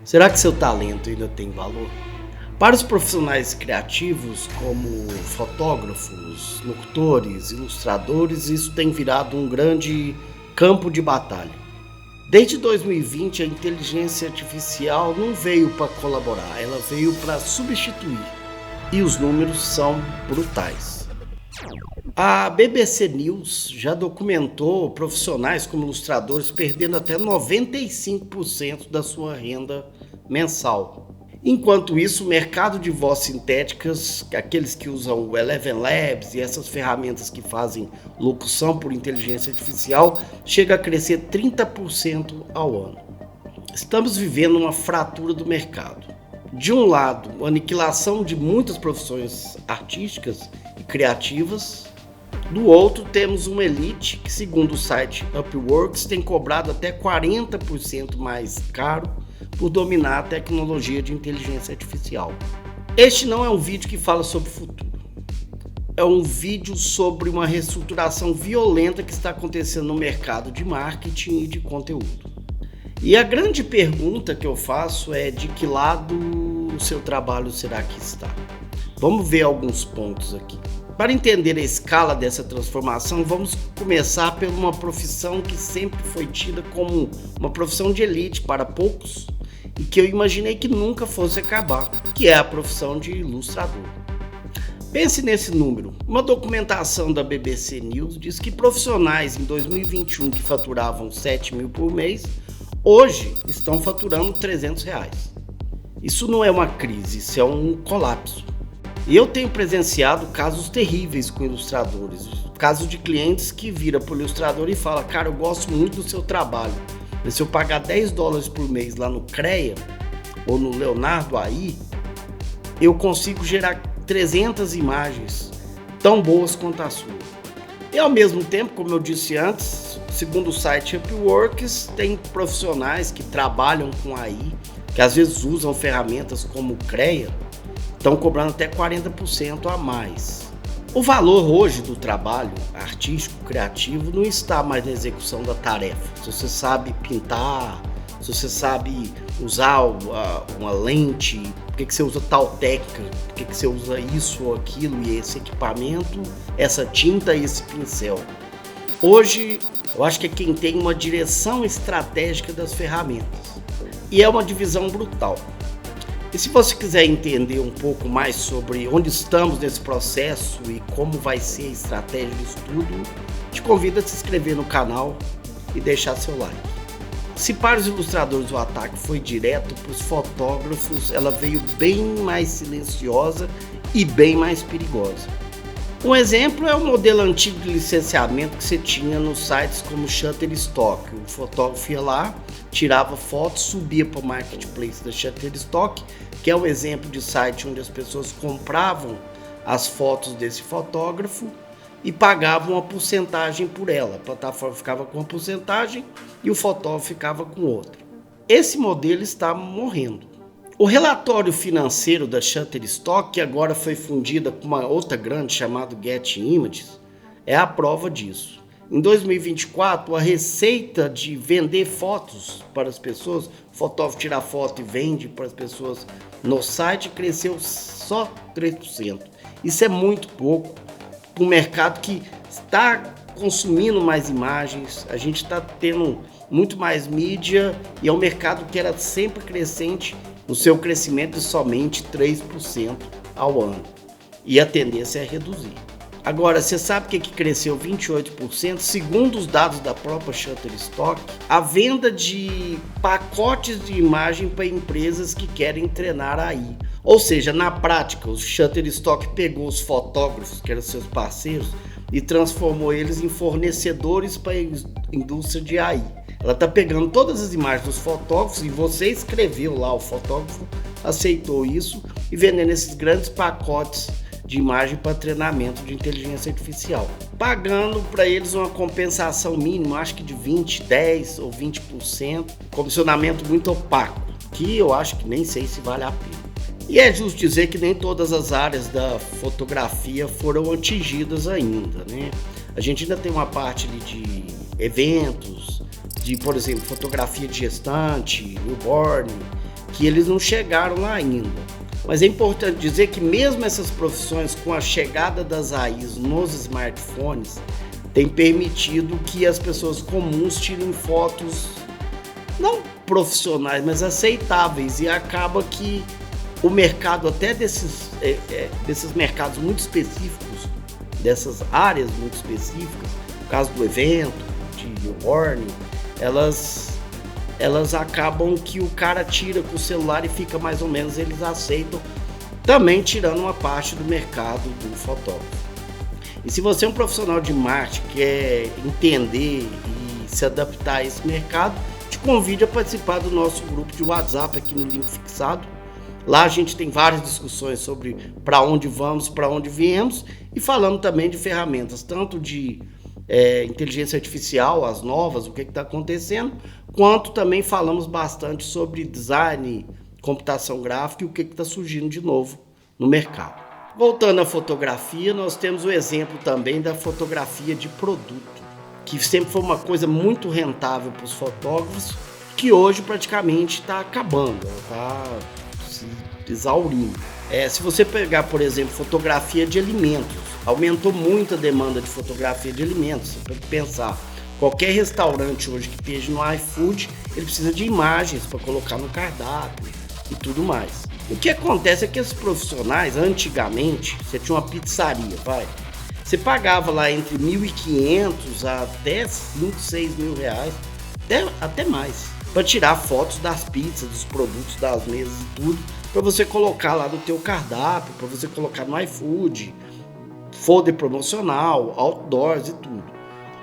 Será que seu talento ainda tem valor? Para os profissionais criativos, como fotógrafos, locutores, ilustradores, isso tem virado um grande campo de batalha. Desde 2020, a inteligência artificial não veio para colaborar, ela veio para substituir. E os números são brutais. A BBC News já documentou profissionais como ilustradores perdendo até 95% da sua renda mensal. Enquanto isso, o mercado de vozes sintéticas, aqueles que usam o Eleven Labs e essas ferramentas que fazem locução por inteligência artificial, chega a crescer 30% ao ano. Estamos vivendo uma fratura do mercado. De um lado, a aniquilação de muitas profissões artísticas e criativas. Do outro, temos uma elite que, segundo o site Upworks, tem cobrado até 40% mais caro por dominar a tecnologia de inteligência artificial. Este não é um vídeo que fala sobre o futuro. É um vídeo sobre uma reestruturação violenta que está acontecendo no mercado de marketing e de conteúdo. E a grande pergunta que eu faço é: de que lado o seu trabalho será que está? Vamos ver alguns pontos aqui. Para entender a escala dessa transformação, vamos começar por uma profissão que sempre foi tida como uma profissão de elite para poucos e que eu imaginei que nunca fosse acabar, que é a profissão de ilustrador. Pense nesse número. Uma documentação da BBC News diz que profissionais em 2021 que faturavam 7 mil por mês, hoje estão faturando R$300. Isso não é uma crise, isso é um colapso. E eu tenho presenciado casos terríveis com ilustradores, casos de clientes que viram para o ilustrador e falam: cara, eu gosto muito do seu trabalho, mas se eu pagar $10 por mês lá no CREA ou no Leonardo AI, eu consigo gerar 300 imagens tão boas quanto a sua. E ao mesmo tempo, como eu disse antes, segundo o site Upworks, tem profissionais que trabalham com AI, que às vezes usam ferramentas como o CREA, estão cobrando até 40% a mais. O valor hoje do trabalho artístico, criativo, não está mais na execução da tarefa. Se você sabe pintar, se você sabe usar uma lente, por que você usa tal técnica, por que você usa isso ou aquilo e esse equipamento, essa tinta e esse pincel. Hoje, eu acho que é quem tem uma direção estratégica das ferramentas. E é uma divisão brutal. E se você quiser entender um pouco mais sobre onde estamos nesse processo e como vai ser a estratégia disso tudo, te convido a se inscrever no canal e deixar seu like. Se para os ilustradores o ataque foi direto, para os fotógrafos ela veio bem mais silenciosa e bem mais perigosa. Um exemplo é o modelo antigo de licenciamento que você tinha nos sites como Shutterstock. O fotógrafo ia lá, tirava fotos, subia para o marketplace da Shutterstock, que é um exemplo de site onde as pessoas compravam as fotos desse fotógrafo e pagavam uma porcentagem por ela. A plataforma ficava com uma porcentagem e o fotógrafo ficava com outra. Esse modelo está morrendo. O relatório financeiro da Shutterstock, que agora foi fundida com uma outra grande chamada Get Images, é a prova disso. Em 2024, a receita de vender fotos para as pessoas, o fotógrafo tira foto e vende para as pessoas no site, cresceu só 3%. Isso é muito pouco para um mercado que está consumindo mais imagens, a gente está tendo muito mais mídia e é um mercado que era sempre crescente no seu crescimento de somente 3% ao ano. E a tendência é reduzir. Agora, você sabe o que cresceu 28%? Segundo os dados da própria Shutterstock, a venda de pacotes de imagem para empresas que querem treinar AI. Ou seja, na prática, o Shutterstock pegou os fotógrafos, que eram seus parceiros, e transformou eles em fornecedores para a indústria de AI. Ela está pegando todas as imagens dos fotógrafos e você escreveu lá, o fotógrafo aceitou isso e vendendo esses grandes pacotes de imagem para treinamento de inteligência artificial, pagando para eles uma compensação mínima, acho que de 20, 10 ou 20%, comissionamento muito opaco, que eu acho que nem sei se vale a pena. E é justo dizer que nem todas as áreas da fotografia foram atingidas ainda, né? A gente ainda tem uma parte ali de eventos, de, por exemplo, fotografia de gestante, newborn, que eles não chegaram lá ainda. Mas é importante dizer que mesmo essas profissões, com a chegada das AIs nos smartphones, tem permitido que as pessoas comuns tirem fotos não profissionais, mas aceitáveis, e acaba que o mercado até desses mercados muito específicos, dessas áreas muito específicas, no caso do evento, de warning, elas acabam que o cara tira com o celular e fica mais ou menos, eles aceitam, também tirando uma parte do mercado do fotógrafo. E se você é um profissional de marketing, quer entender e se adaptar a esse mercado, te convido a participar do nosso grupo de WhatsApp aqui no link fixado. Lá a gente tem várias discussões sobre para onde vamos, para onde viemos, e falamos também de ferramentas, tanto de inteligência artificial, as novas, o que está acontecendo, quanto também falamos bastante sobre design, computação gráfica e o que está surgindo de novo no mercado. Voltando à fotografia, nós temos o exemplo também da fotografia de produto, que sempre foi uma coisa muito rentável para os fotógrafos, que hoje praticamente está acabando, está se exaurindo. Se você pegar, por exemplo, fotografia de alimentos, aumentou muito a demanda de fotografia de alimentos. Você pode pensar, qualquer restaurante hoje que esteja no iFood, ele precisa de imagens para colocar no cardápio e tudo mais. O que acontece é que esses profissionais, antigamente, você tinha uma pizzaria, você pagava lá entre 1.500 até 5, 6 mil reais, até mais, para tirar fotos das pizzas, dos produtos, das mesas e tudo, para você colocar lá no teu cardápio, para você colocar no iFood, folder promocional, outdoors e tudo.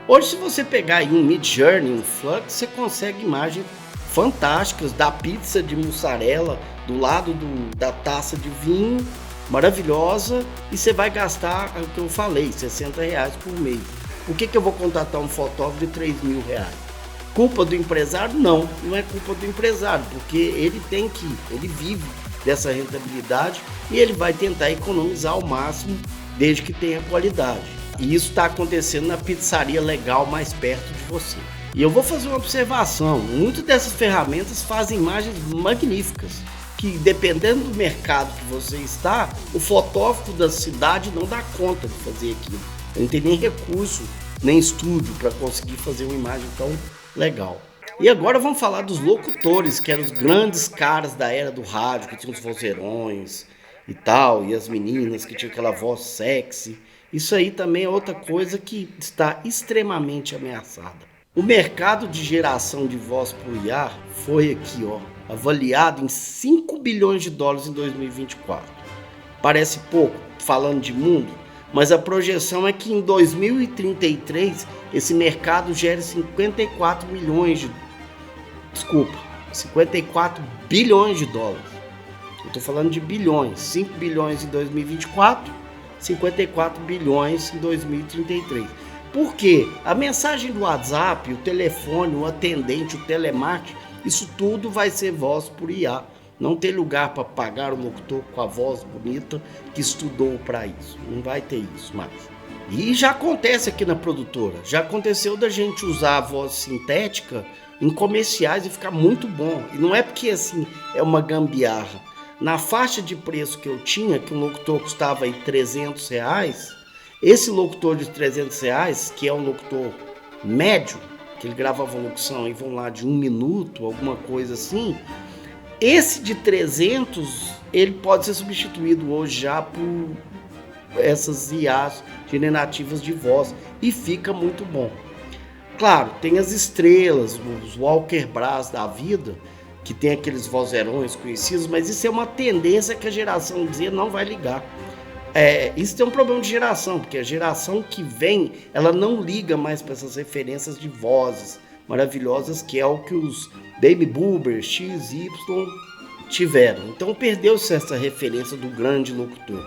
Hoje, se você pegar aí um Midjourney, um Flux, você consegue imagens fantásticas da pizza de mussarela do lado da taça de vinho, maravilhosa, e você vai gastar, o que eu falei, 60 reais por mês. Por que eu vou contratar um fotógrafo de 3 mil reais? Culpa do empresário? Não é culpa do empresário, porque ele vive dessa rentabilidade e ele vai tentar economizar ao máximo desde que tenha qualidade. E isso está acontecendo na pizzaria legal mais perto de você. E eu vou fazer uma observação, muitas dessas ferramentas fazem imagens magníficas, que dependendo do mercado que você está, o fotógrafo da cidade não dá conta de fazer aquilo. Ele não tem nem recurso, nem estúdio para conseguir fazer uma imagem tão legal. E agora vamos falar dos locutores, que eram os grandes caras da era do rádio, que tinham os vozeirões e tal, e as meninas que tinham aquela voz sexy. Isso aí também é outra coisa que está extremamente ameaçada. O mercado de geração de voz por IA foi aqui, avaliado em 5 bilhões de dólares em 2024. Parece pouco, falando de mundo, mas a projeção é que em 2033 esse mercado gere 54 bilhões de dólares. Eu estou falando de bilhões, 5 bilhões em 2024, 54 bilhões em 2033. Por quê? A mensagem do WhatsApp, o telefone, o atendente, o telemarketing, isso tudo vai ser voz por IA. Não tem lugar para pagar o locutor com a voz bonita que estudou para isso. Não vai ter isso mais. E já acontece aqui na produtora. Já aconteceu da gente usar a voz sintética em comerciais e ficar muito bom. E não é porque assim é uma gambiarra. Na faixa de preço que eu tinha, que um locutor custava aí 300 reais, esse locutor de 300 reais, que é um locutor médio, que ele gravava uma locução e vão lá de 1 minuto, alguma coisa assim, esse de 300, ele pode ser substituído hoje já por essas IAs generativas de voz e fica muito bom. Claro, tem as estrelas, os Walker Brás da vida, que tem aqueles vozeirões conhecidos, mas isso é uma tendência que a geração Z não vai ligar. Isso tem um problema de geração, porque a geração que vem, ela não liga mais para essas referências de vozes maravilhosas, que é o que os Baby Boomers, XY tiveram. Então perdeu-se essa referência do grande locutor.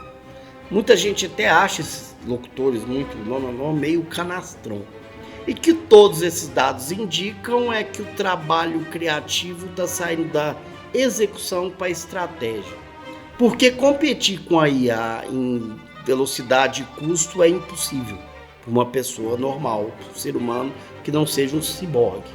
Muita gente até acha esses locutores muito meio canastrão. E que todos esses dados indicam é que o trabalho criativo está saindo da execução para a estratégia. Porque competir com a IA em velocidade e custo é impossível para uma pessoa normal, um ser humano que não seja um ciborgue.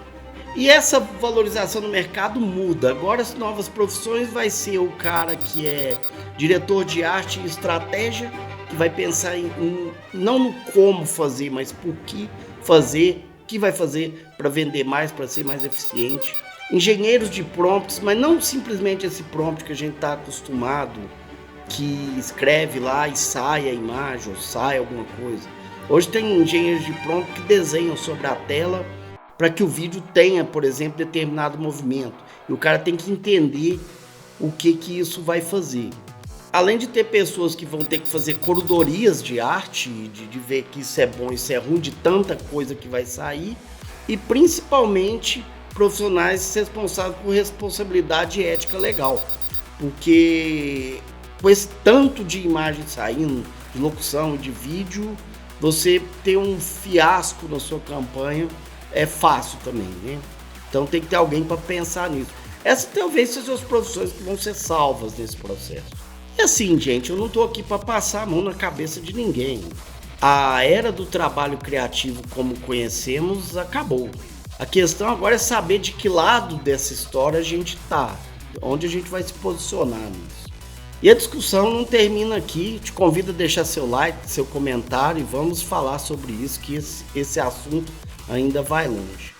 E essa valorização no mercado muda. Agora as novas profissões vai ser o cara que é diretor de arte e estratégia, que vai pensar não no como fazer, mas por que fazer, o que vai fazer para vender mais, para ser mais eficiente. Engenheiros de prompts, mas não simplesmente esse prompt que a gente está acostumado, que escreve lá e sai a imagem ou sai alguma coisa. Hoje tem engenheiros de prompt que desenham sobre a tela para que o vídeo tenha, por exemplo, determinado movimento. E o cara tem que entender o que isso vai fazer. Além de ter pessoas que vão ter que fazer curadorias de arte, de ver que isso é bom, isso é ruim, de tanta coisa que vai sair. E principalmente profissionais responsáveis por responsabilidade ética legal. Porque com esse tanto de imagem saindo, de locução e de vídeo, você ter um fiasco na sua campanha é fácil também, né? Então tem que ter alguém para pensar nisso. Essas talvez sejam as profissões que vão ser salvas nesse processo. E assim, gente, eu não estou aqui para passar a mão na cabeça de ninguém. A era do trabalho criativo como conhecemos acabou. A questão agora é saber de que lado dessa história a gente está, onde a gente vai se posicionar nisso. E a discussão não termina aqui. Te convido a deixar seu like, seu comentário e vamos falar sobre isso, que esse assunto ainda vai longe.